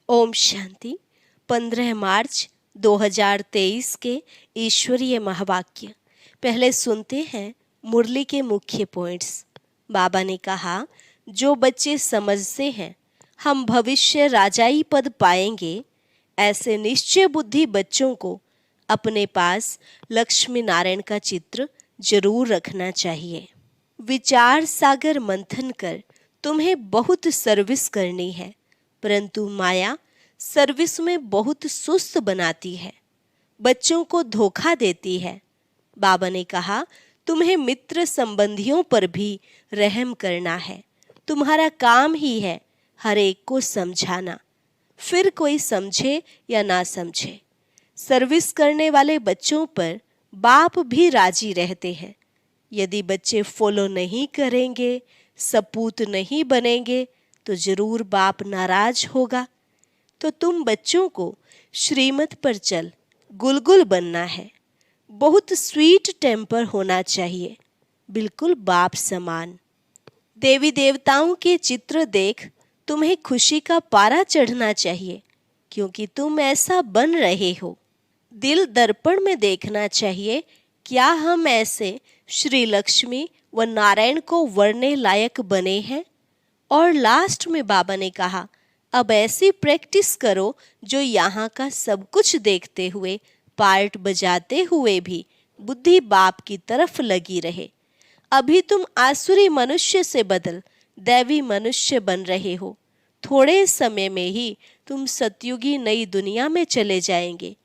ओम शांति। 15 मार्च 2023 के ईश्वरीय महावाक्य। पहले सुनते हैं मुरली के मुख्य पॉइंट्स। बाबा ने कहा, जो बच्चे समझते हैं हम भविष्य राजाई पद पाएंगे, ऐसे निश्चय बुद्धि बच्चों को अपने पास लक्ष्मी नारायण का चित्र जरूर रखना चाहिए। विचार सागर मंथन कर तुम्हें बहुत सर्विस करनी है, परंतु माया सर्विस में बहुत सुस्त बनाती है, बच्चों को धोखा देती है। बाबा ने कहा, तुम्हें मित्र संबंधियों पर भी रहम करना है। तुम्हारा काम ही है हर एक को समझाना, फिर कोई समझे या ना समझे। सर्विस करने वाले बच्चों पर बाप भी राजी रहते हैं। यदि बच्चे फॉलो नहीं करेंगे, सपूत नहीं बनेंगे, तो जरूर बाप नाराज होगा। तो तुम बच्चों को श्रीमत पर चल गुलगुल बनना है। बहुत स्वीट टेम्पर होना चाहिए, बिल्कुल बाप समान। देवी देवताओं के चित्र देख तुम्हें खुशी का पारा चढ़ना चाहिए, क्योंकि तुम ऐसा बन रहे हो। दिल दर्पण में देखना चाहिए, क्या हम ऐसे श्री लक्ष्मी व नारायण को वरने लायक बने हैं। और लास्ट में बाबा ने कहा, अब ऐसी प्रैक्टिस करो जो यहाँ का सब कुछ देखते हुए, पार्ट बजाते हुए भी बुद्धि बाप की तरफ लगी रहे। अभी तुम आसुरी मनुष्य से बदल दैवी मनुष्य बन रहे हो। थोड़े समय में ही तुम सतयुगी नई दुनिया में चले जाएंगे।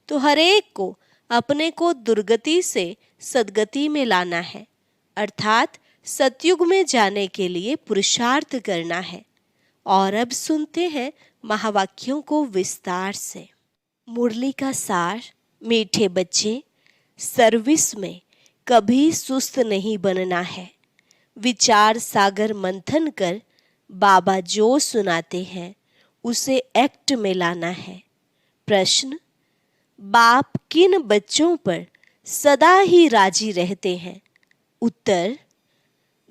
तो हर एक को अपने को दुर्गति से सदगति में लाना है, अर्थात सतयुग में जाने के लिए पुरुषार्थ करना है। और अब सुनते हैं महावाक्यों को विस्तार से। मुरली का सार। मीठे बच्चे, सर्विस में कभी सुस्त नहीं बनना है। विचार सागर मंथन कर बाबा जो सुनाते हैं उसे एक्ट में लाना है। प्रश्न, बाप किन बच्चों पर सदा ही राजी रहते हैं। उत्तर,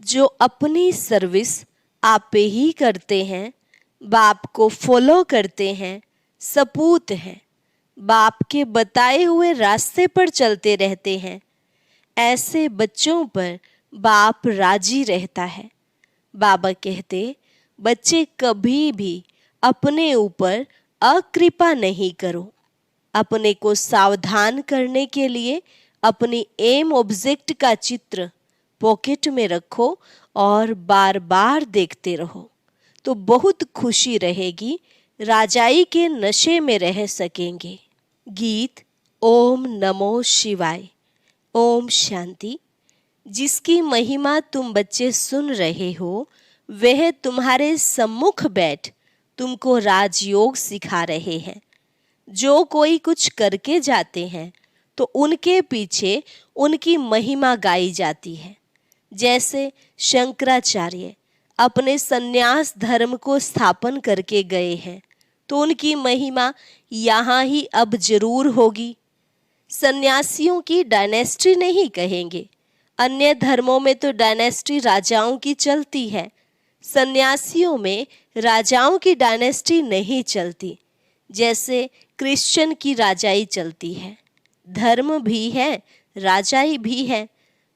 जो अपनी सर्विस आपे ही करते हैं, बाप को फॉलो करते हैं, सपूत हैं, बाप के बताए हुए रास्ते पर चलते रहते हैं, ऐसे बच्चों पर बाप राजी रहता है। बाबा कहते, बच्चे कभी भी अपने ऊपर अकृपा नहीं करो। अपने को सावधान करने के लिए अपनी एम ऑब्जेक्ट का चित्र पॉकेट में रखो और बार बार देखते रहो, तो बहुत खुशी रहेगी। राजाई के नशे में रह सकेंगे। गीत। ओम नमो शिवाय। ओम शांति। जिसकी महिमा तुम बच्चे सुन रहे हो, वह तुम्हारे सम्मुख बैठ तुमको राजयोग सिखा रहे हैं। जो कोई कुछ करके जाते हैं तो उनके पीछे उनकी महिमा गाई जाती है। जैसे शंकराचार्य अपने सन्यास धर्म को स्थापन करके गए हैं, तो उनकी महिमा यहाँ ही अब जरूर होगी। सन्यासियों की डायनेस्टी नहीं कहेंगे, अन्य धर्मों में तो डायनेस्टी राजाओं की चलती है। सन्यासियों में राजाओं की डायनेस्टी नहीं चलती, जैसे क्रिश्चियन की राजाई चलती है। धर्म भी है, राजाई भी है।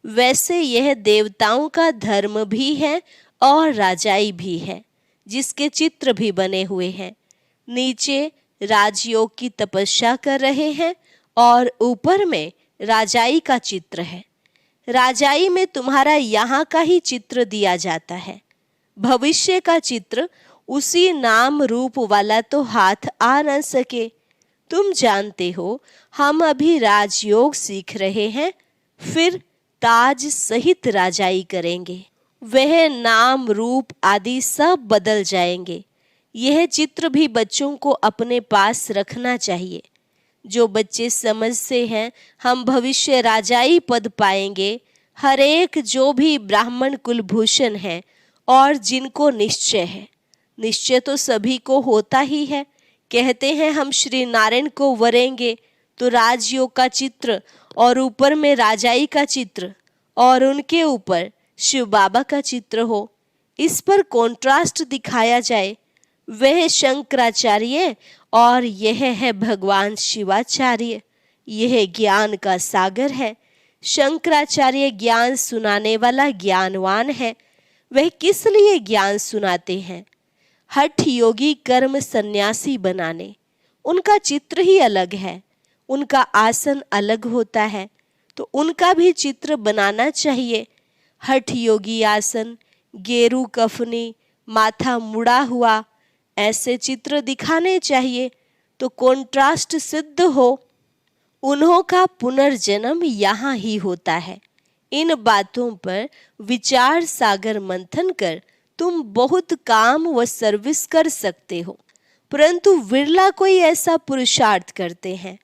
वैसे यह देवताओं का धर्म भी है और राजाई भी है, जिसके चित्र भी बने हुए हैं। नीचे राजयोग की तपस्या कर रहे हैं और ऊपर में राजाई का चित्र है। राजाई में तुम्हारा यहाँ का ही चित्र दिया जाता है। भविष्य का चित्र उसी नाम रूप वाला तो हाथ आ न सके। तुम जानते हो, हम अभी राजयोग सीख रहे हैं, फिर ताज सहित राजाई करेंगे। वह नाम रूप आदि सब बदल जाएंगे। यह चित्र भी बच्चों को अपने पास रखना चाहिए। जो बच्चे समझते हैं हम भविष्य राजाई पद पाएंगे, हर एक जो भी ब्राह्मण कुलभूषण है और जिनको निश्चय है, निश्चय तो सभी को होता ही है। कहते हैं हम श्री नारायण को वरेंगे, तो राजयोग का चित्र और ऊपर में राजाई का चित्र और उनके ऊपर शिव बाबा का चित्र हो, इस पर कॉन्ट्रास्ट दिखाया जाए। वह शंकराचार्य और यह है भगवान शिवाचार्य। यह ज्ञान का सागर है। शंकराचार्य ज्ञान सुनाने वाला ज्ञानवान है। वह किस लिए ज्ञान सुनाते हैं? हठ योगी कर्म सन्यासी बनाने। उनका चित्र ही अलग है। उनका आसन अलग होता है, तो उनका भी चित्र बनाना चाहिए। हठ योगी आसन, गेरू कफनी, माथा मुड़ा हुआ, ऐसे चित्र दिखाने चाहिए तो कॉन्ट्रास्ट सिद्ध हो। उन्हों का पुनर्जन्म यहाँ ही होता है। इन बातों पर विचार सागर मंथन कर तुम बहुत काम व सर्विस कर सकते हो, परंतु विरला कोई ऐसा पुरुषार्थ करते हैं।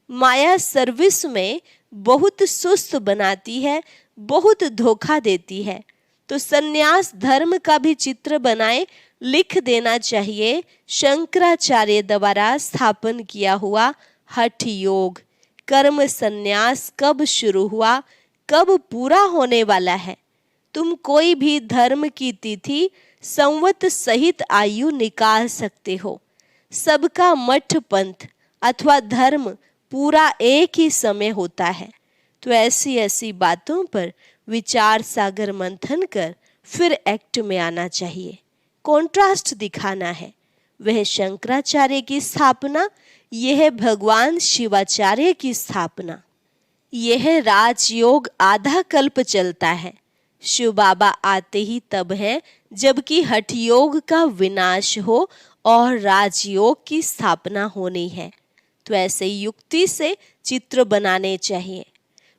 माया सर्विस में बहुत सुस्त बनाती है, बहुत धोखा देती है। तो सन्यास धर्म का भी चित्र बनाए लिख देना चाहिए। शंकराचार्य द्वारा स्थापन किया हुआ हठ योग, कर्म सन्यास कब शुरू हुआ, कब पूरा होने वाला है। तुम कोई भी धर्म की तिथि संवत सहित आयु निकाल सकते हो। सबका मठ पंथ अथवा धर्म पूरा एक ही समय होता है। तो ऐसी ऐसी बातों पर विचार सागर मंथन कर फिर एक्ट में आना चाहिए। कॉन्ट्रास्ट दिखाना है। वह शंकराचार्य की स्थापना, यह भगवान शिवाचार्य की स्थापना। यह राजयोग आधा कल्प चलता है। शिव बाबा आते ही तब है जबकि हठ योग का विनाश हो और राजयोग की स्थापना होनी है। तो ऐसे युक्ति से चित्र बनाने चाहिए।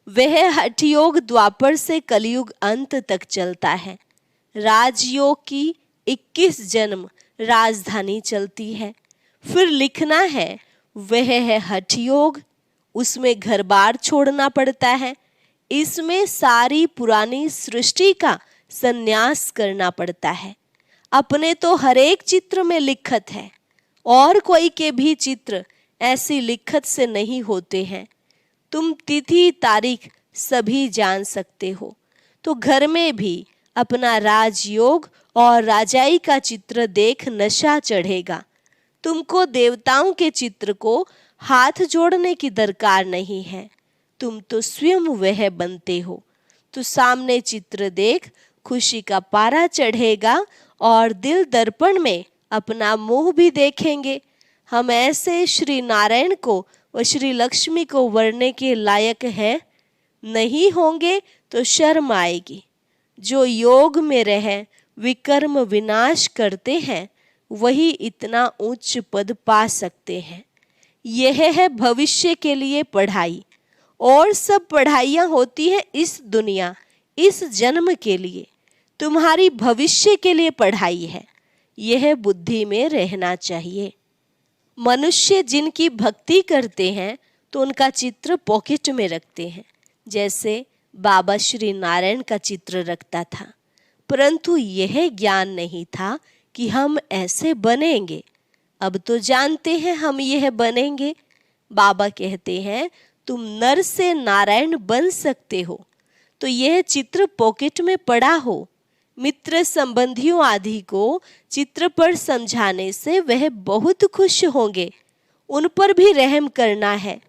वह हठ योग द्वापर से कलयुग अंत तक चलता है। राजयोग की 21 जन्म राजधानी चलती है। फिर लिखना है वह है हठ योग, उसमें घर बार छोड़ना पड़ता है। इसमें सारी पुरानी सृष्टि का संन्यास करना पड़ता है। अपने तो हर एक चित्र में लिखत है, और कोई के भी चित्र ऐसी लिखत से नहीं होते हैं। तुम तिथि तारीख सभी जान सकते हो, तो घर में भी अपना राजयोग और राजाई का चित्र देख नशा चढ़ेगा। तुमको देवताओं के चित्र को हाथ जोड़ने की दरकार नहीं है। तुम तो स्वयं वह बनते हो। तो सामने चित्र देख खुशी का पारा चढ़ेगा और दिल दर्पण में अपना मुंह भी देखेंगे। हम ऐसे श्री नारायण को व श्री लक्ष्मी को वरने के लायक हैं, नहीं होंगे तो शर्म आएगी। जो योग में रह विकर्म विनाश करते हैं, वही इतना उच्च पद पा सकते हैं। यह है भविष्य के लिए पढ़ाई। और सब पढ़ाइयाँ होती हैं इस दुनिया, इस जन्म के लिए। तुम्हारी भविष्य के लिए पढ़ाई है, यह बुद्धि में रहना चाहिए। मनुष्य जिनकी भक्ति करते हैं तो उनका चित्र पॉकेट में रखते हैं, जैसे बाबा श्री नारायण का चित्र रखता था। परंतु यह ज्ञान नहीं था कि हम ऐसे बनेंगे। अब तो जानते हैं हम यह बनेंगे। बाबा कहते हैं तुम नर से नारायण बन सकते हो। तो यह चित्र पॉकेट में पड़ा हो। मित्र संबंधियों आदि को चित्र पर समझाने से वह बहुत खुश होंगे। उन पर भी रहम करना है।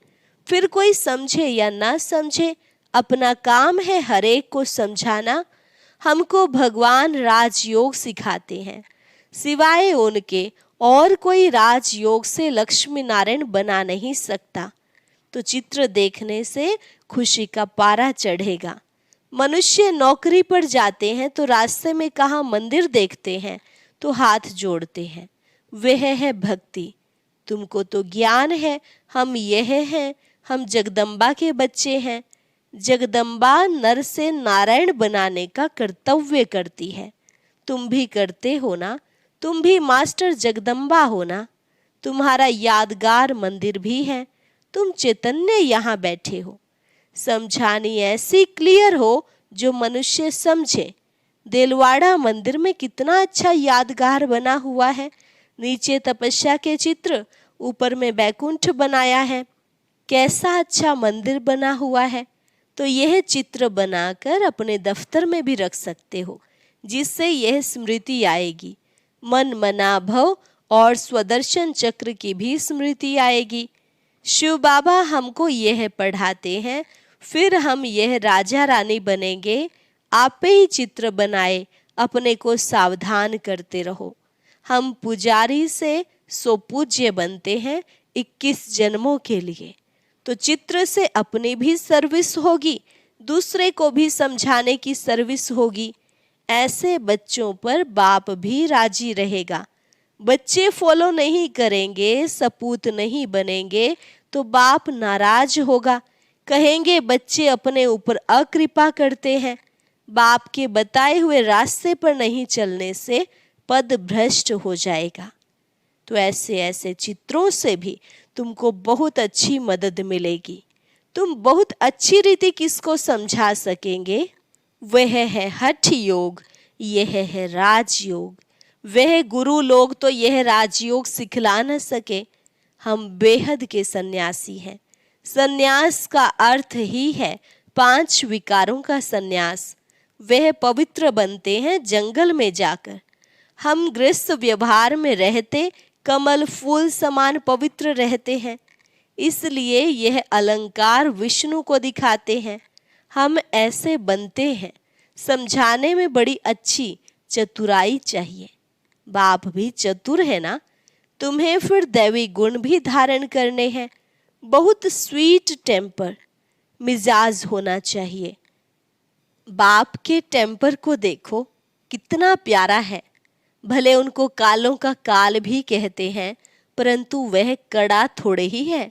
फिर कोई समझे या ना समझे, अपना काम है हर एक को समझाना। हमको भगवान राजयोग सिखाते हैं, सिवाय उनके और कोई राजयोग से लक्ष्मी नारायण बना नहीं सकता। तो चित्र देखने से खुशी का पारा चढ़ेगा। मनुष्य नौकरी पर जाते हैं तो रास्ते में कहाँ मंदिर देखते हैं तो हाथ जोड़ते हैं। वह है भक्ति। तुमको तो ज्ञान है हम यह हैं, हम जगदम्बा के बच्चे हैं। जगदम्बा नर से नारायण बनाने का कर्तव्य करती है। तुम भी करते हो ना, तुम भी मास्टर जगदम्बा हो ना। तुम्हारा यादगार मंदिर भी है, तुम चैतन्य यहाँ बैठे हो। समझानी ऐसी क्लियर हो जो मनुष्य समझे। देलवाड़ा मंदिर में कितना अच्छा यादगार बना हुआ है। नीचे तपस्या के चित्र, ऊपर में बैकुंठ बनाया है। कैसा अच्छा मंदिर बना हुआ है। तो यह चित्र बनाकर अपने दफ्तर में भी रख सकते हो, जिससे यह स्मृति आएगी। मन मना भव और स्वदर्शन चक्र की भी स्मृति आएगी। शिव बाबा हमको यह पढ़ाते हैं, फिर हम यह राजा रानी बनेंगे। आप ही चित्र बनाए, अपने को सावधान करते रहो। हम पुजारी से सो पूज्य बनते हैं 21 जन्मों के लिए। तो चित्र से अपनी भी सर्विस होगी, दूसरे को भी समझाने की सर्विस होगी। ऐसे बच्चों पर बाप भी राजी रहेगा। बच्चे फॉलो नहीं करेंगे, सपूत नहीं बनेंगे तो बाप नाराज होगा। कहेंगे बच्चे अपने ऊपर अकृपा करते हैं। बाप के बताए हुए रास्ते पर नहीं चलने से पद भ्रष्ट हो जाएगा। तो ऐसे ऐसे चित्रों से भी तुमको बहुत अच्छी मदद मिलेगी। तुम बहुत अच्छी रीति किसको समझा सकेंगे? वह है हठ योग, यह है राजयोग। वह गुरु लोग तो यह राजयोग सिखला न सके। हम बेहद के सन्यासी हैं। सन्यास का अर्थ ही है 5 विकारों का सन्यास। वह पवित्र बनते हैं जंगल में जाकर। हम गृहस्थ व्यवहार में रहते कमल फूल समान पवित्र रहते हैं। इसलिए यह अलंकार विष्णु को दिखाते हैं। हम ऐसे बनते हैं। समझाने में बड़ी अच्छी चतुराई चाहिए। बाप भी चतुर है ना, तुम्हें फिर दैवी गुण भी धारण करने हैं। बहुत स्वीट टेम्पर मिजाज होना चाहिए। बाप के टेम्पर को देखो कितना प्यारा है। भले उनको कालों का काल भी कहते हैं, परंतु वह कड़ा थोड़े ही है।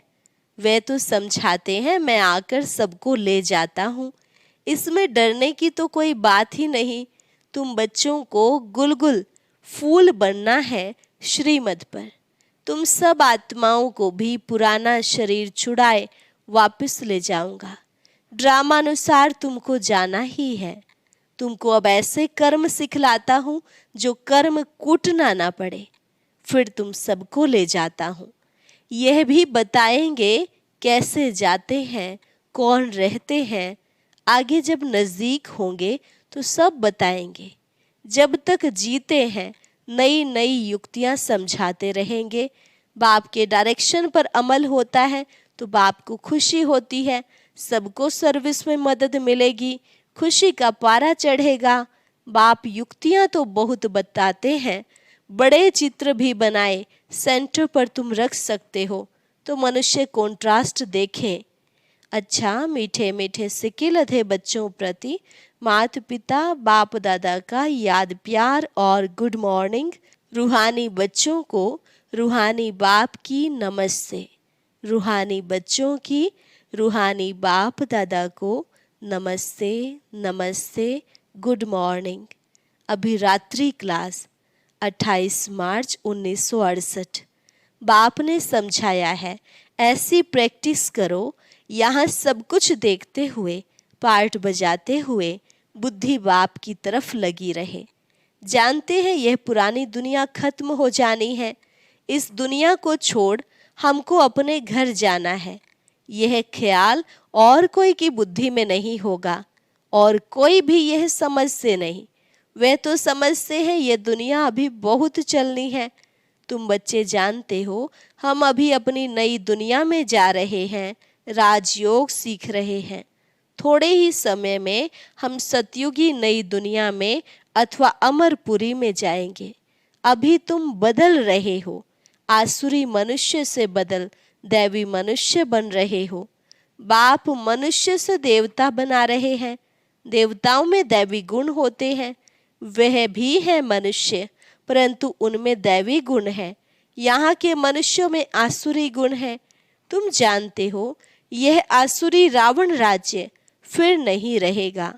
वे तो समझाते हैं मैं आकर सबको ले जाता हूँ। इसमें डरने की तो कोई बात ही नहीं। तुम बच्चों को गुलगुल फूल बनना है श्रीमत पर। तुम सब आत्माओं को भी पुराना शरीर छुड़ाए वापस ले जाऊंगा। ड्रामानुसार तुमको जाना ही है। तुमको अब ऐसे कर्म सिखलाता हूँ जो कर्म कूटना ना पड़े। फिर तुम सबको ले जाता हूँ। यह भी बताएंगे कैसे जाते हैं, कौन रहते हैं। आगे जब नज़दीक होंगे तो सब बताएंगे। जब तक जीते हैं नई नई युक्तियाँ समझाते रहेंगे। बाप के डायरेक्शन पर अमल होता है तो बाप को खुशी होती है। सबको सर्विस में मदद मिलेगी, खुशी का पारा चढ़ेगा। बाप युक्तियाँ तो बहुत बताते हैं। बड़े चित्र भी बनाए सेंटर पर तुम रख सकते हो तो मनुष्य कॉन्ट्रास्ट देखें। अच्छा, मीठे मीठे सिक्के लधे बच्चों प्रति माता पिता बाप दादा का याद प्यार और गुड मॉर्निंग। रूहानी बच्चों को रूहानी बाप की नमस्ते। रूहानी बच्चों की रूहानी बाप दादा को नमस्ते नमस्ते, गुड मॉर्निंग। अभी रात्रि क्लास 28 मार्च 1968। बाप ने समझाया है ऐसी प्रैक्टिस करो। यहाँ सब कुछ देखते हुए, पार्ट बजाते हुए बुद्धि बाप की तरफ लगी रहे। जानते हैं यह पुरानी दुनिया खत्म हो जानी है। इस दुनिया को छोड़ हमको अपने घर जाना है। यह ख्याल और कोई की बुद्धि में नहीं होगा और कोई भी यह समझते नहीं। वे तो समझते हैं यह दुनिया अभी बहुत चलनी है। तुम बच्चे जानते हो हम अभी अपनी नई दुनिया में जा रहे हैं, राजयोग सीख रहे हैं। थोड़े ही समय में हम सतयुगी नई दुनिया में अथवा अमरपुरी में जाएंगे। अभी तुम बदल रहे हो। आसुरी मनुष्य से बदल दैवी मनुष्य बन रहे हो। बाप मनुष्य से देवता बना रहे हैं। देवताओं में दैवी गुण होते हैं। वह भी है मनुष्य, परंतु उनमें दैवी गुण है। यहाँ के मनुष्यों में आसुरी गुण है। तुम जानते हो यह आसुरी रावण राज्य फिर नहीं रहेगा।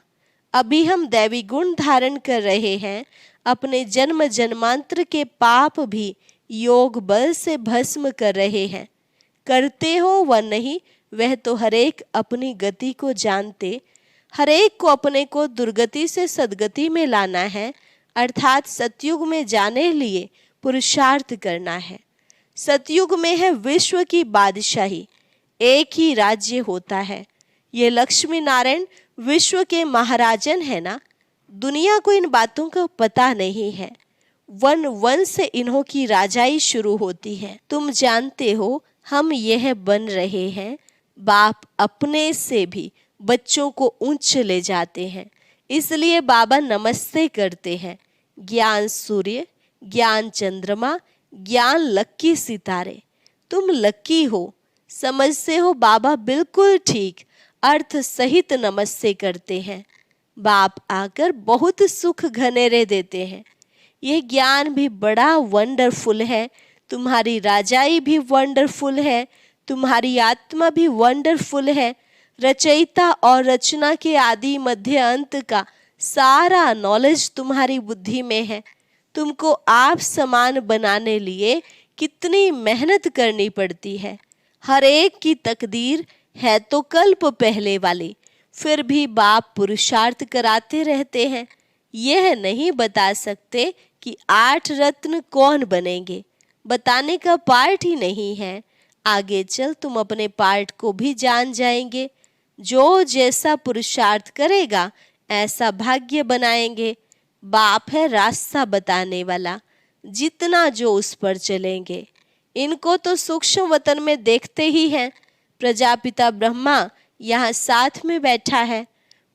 अभी हम दैवी गुण धारण कर रहे हैं। अपने जन्म जन्मांतर के पाप भी योग बल से भस्म कर रहे हैं। करते हो व नहीं, वह तो हरेक अपनी गति को जानते। हरेक को अपने को दुर्गति से सदगति में लाना है, अर्थात सतयुग में जाने लिए पुरुषार्थ करना है। सतयुग में है विश्व की बादशाही, एक ही राज्य होता है। ये लक्ष्मी नारायण विश्व के महाराजन है ना। दुनिया को इन बातों का पता नहीं है। वन वन से इन्हों की राजाई शुरू होती है। तुम जानते हो हम यह बन रहे हैं। बाप अपने से भी बच्चों को ऊंच ले जाते हैं, इसलिए बाबा नमस्ते करते हैं। ज्ञान सूर्य, ज्ञान चंद्रमा, ज्ञान लक्की सितारे। तुम लक्की हो, समझते हो बाबा बिल्कुल ठीक अर्थ सहित नमस्ते करते हैं। बाप आकर बहुत सुख घनेरे देते हैं। यह ज्ञान भी बड़ा वंडरफुल है, तुम्हारी राजाई भी वंडरफुल है, तुम्हारी आत्मा भी वंडरफुल है। रचयिता और रचना के आदि मध्य अंत का सारा नॉलेज तुम्हारी बुद्धि में है। तुमको आप समान बनाने लिए कितनी मेहनत करनी पड़ती है। हर एक की तकदीर है तो कल्प पहले वाली, फिर भी बाप पुरुषार्थ कराते रहते हैं। यह नहीं बता सकते कि 8 रत्न कौन बनेंगे, बताने का पार्ट ही नहीं है। आगे चल तुम अपने पार्ट को भी जान जाएंगे। जो जैसा पुरुषार्थ करेगा ऐसा भाग्य बनाएंगे। बाप है रास्ता बताने वाला, जितना जो उस पर चलेंगे। इनको तो सूक्ष्म वतन में देखते ही हैं। प्रजापिता ब्रह्मा यहाँ साथ में बैठा है।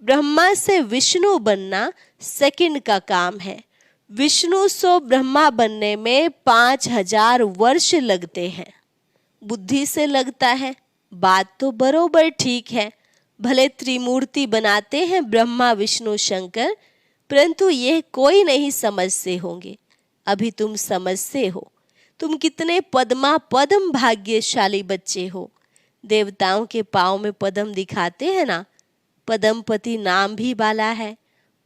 ब्रह्मा से विष्णु बनना सेकंड का काम है। विष्णु सो ब्रह्मा बनने में 5000 वर्ष लगते हैं। बुद्धि से लगता है, बात तो बरोबर ठीक है। भले त्रिमूर्ति बनाते हैं ब्रह्मा विष्णु शंकर, परंतु यह कोई नहीं समझते होंगे। अभी तुम समझते हो। तुम कितने पद्मा पद्म भाग्यशाली बच्चे हो। देवताओं के पाँव में पद्म दिखाते हैं ना, पद्मपति नाम भी वाला है।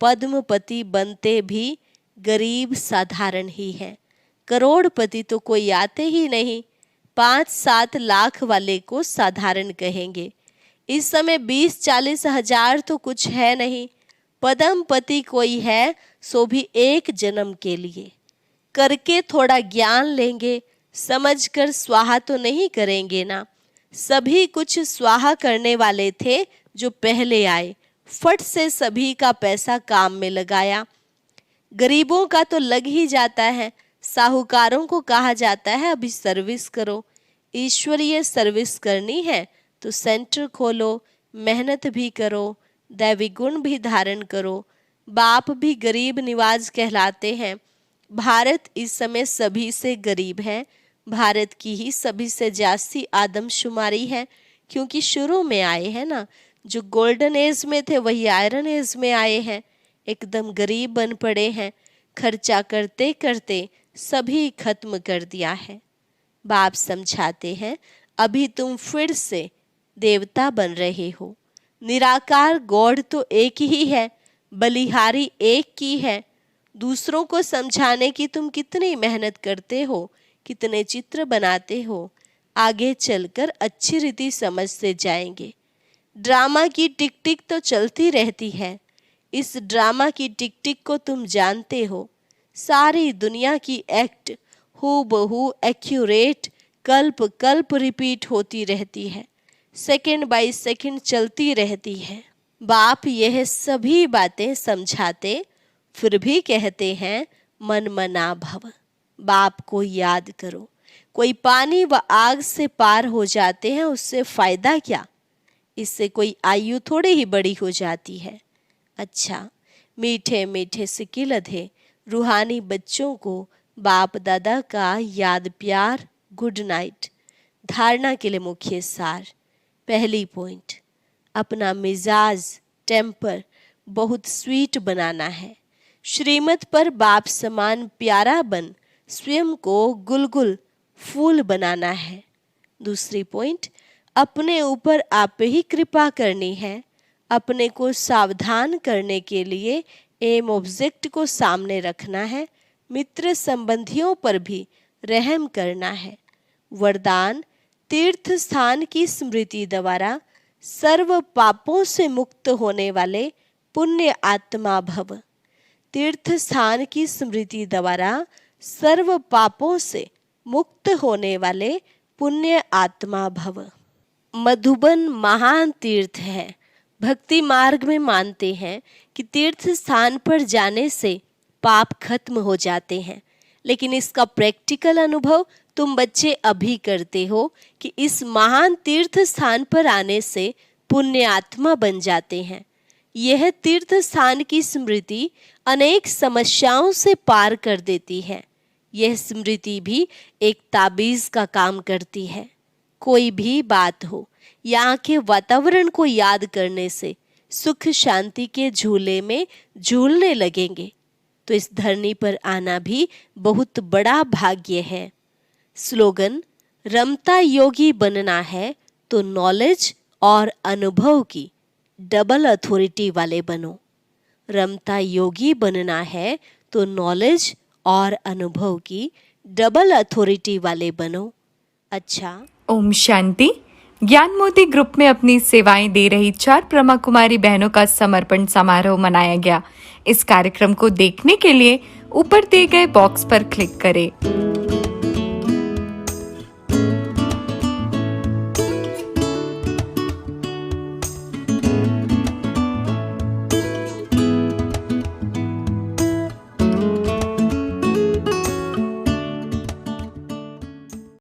पद्मपति बनते भी गरीब साधारण ही है। करोड़पति तो कोई आते ही नहीं। 5-7 लाख वाले को साधारण कहेंगे। इस समय 20-40 हजार तो कुछ है नहीं। पद्मपति कोई है सो भी एक जन्म के लिए। करके थोड़ा ज्ञान लेंगे, समझकर स्वाहा तो नहीं करेंगे ना। सभी कुछ स्वाहा करने वाले थे जो पहले आए, फट से सभी का पैसा काम में लगाया। गरीबों का तो लग ही जाता है। साहूकारों को कहा जाता है अभी सर्विस करो। ईश्वरीय सर्विस करनी है तो सेंटर खोलो, मेहनत भी करो, दैवी गुण भी धारण करो। बाप भी गरीब निवाज कहलाते हैं। भारत इस समय सभी से गरीब है। भारत की ही सभी से जास्ती आदमशुमारी है, क्योंकि शुरू में आए हैं ना। जो गोल्डन एज में थे वही आयरन एज में आए हैं। एकदम गरीब बन पड़े हैं। खर्चा करते करते सभी खत्म कर दिया है। बाप समझाते हैं अभी तुम फिर से देवता बन रहे हो। निराकार गॉड तो एक ही है, बलिहारी एक की है। दूसरों को समझाने की तुम कितनी मेहनत करते हो, कितने चित्र बनाते हो। आगे चलकर अच्छी रीति समझते जाएंगे। ड्रामा की टिक टिक तो चलती रहती है। इस ड्रामा की टिक टिक को तुम जानते हो। सारी दुनिया की एक्ट हूबहू एक्यूरेट कल्प कल्प रिपीट होती रहती है, सेकंड बाय सेकंड चलती रहती है। बाप यह सभी बातें समझाते फिर भी कहते हैं मन मना भव। बाप को याद करो। कोई पानी व आग से पार हो जाते हैं, उससे फायदा क्या? इससे कोई आयु थोड़ी ही बड़ी हो जाती है। अच्छा, मीठे मीठे सिक्के लधे रूहानी बच्चों को बाप दादा का याद प्यार, गुड नाइट। धारणा के लिए मुख्य सार। पहली पॉइंट, अपना मिजाज टेम्पर बहुत स्वीट बनाना है। श्रीमत पर बाप समान प्यारा बन स्वयं को गुलगुल फूल बनाना है। दूसरी पॉइंट, अपने ऊपर आप ही कृपा करनी है। अपने को सावधान करने के लिए एम ऑब्जेक्ट को सामने रखना है। मित्र संबंधियों पर भी रहम करना है। वरदान, तीर्थ स्थान की स्मृति द्वारा सर्व पापों से मुक्त होने वाले पुण्य आत्मा भव। तीर्थ स्थान की स्मृति द्वारा सर्व पापों से मुक्त होने वाले पुण्य आत्मा भव। मधुबन महान तीर्थ है। भक्ति मार्ग में मानते हैं कि तीर्थ स्थान पर जाने से पाप खत्म हो जाते हैं। लेकिन इसका प्रैक्टिकल अनुभव तुम बच्चे अभी करते हो कि इस महान तीर्थ स्थान पर आने से पुण्य आत्मा बन जाते हैं। यह तीर्थ स्थान की स्मृति अनेक समस्याओं से पार कर देती है। यह स्मृति भी एक ताबीज का काम करती है। कोई भी बात हो, यहाँ के वातावरण को याद करने से सुख शांति के झूले में झूलने लगेंगे। तो इस धरनी पर आना भी बहुत बड़ा भाग्य है। स्लोगन, रमता योगी बनना है तो नॉलेज और अनुभव की डबल अथॉरिटी वाले बनो। रमता योगी बनना है तो नॉलेज और अनुभव की डबल अथॉरिटी वाले बनो। अच्छा, ओम शांति। ज्ञान मोती ग्रुप में अपनी सेवाएं दे रही 4 ब्रह्मा कुमारी बहनों का समर्पण समारोह मनाया गया। इस कार्यक्रम को देखने के लिए ऊपर दिए गए बॉक्स पर क्लिक करें।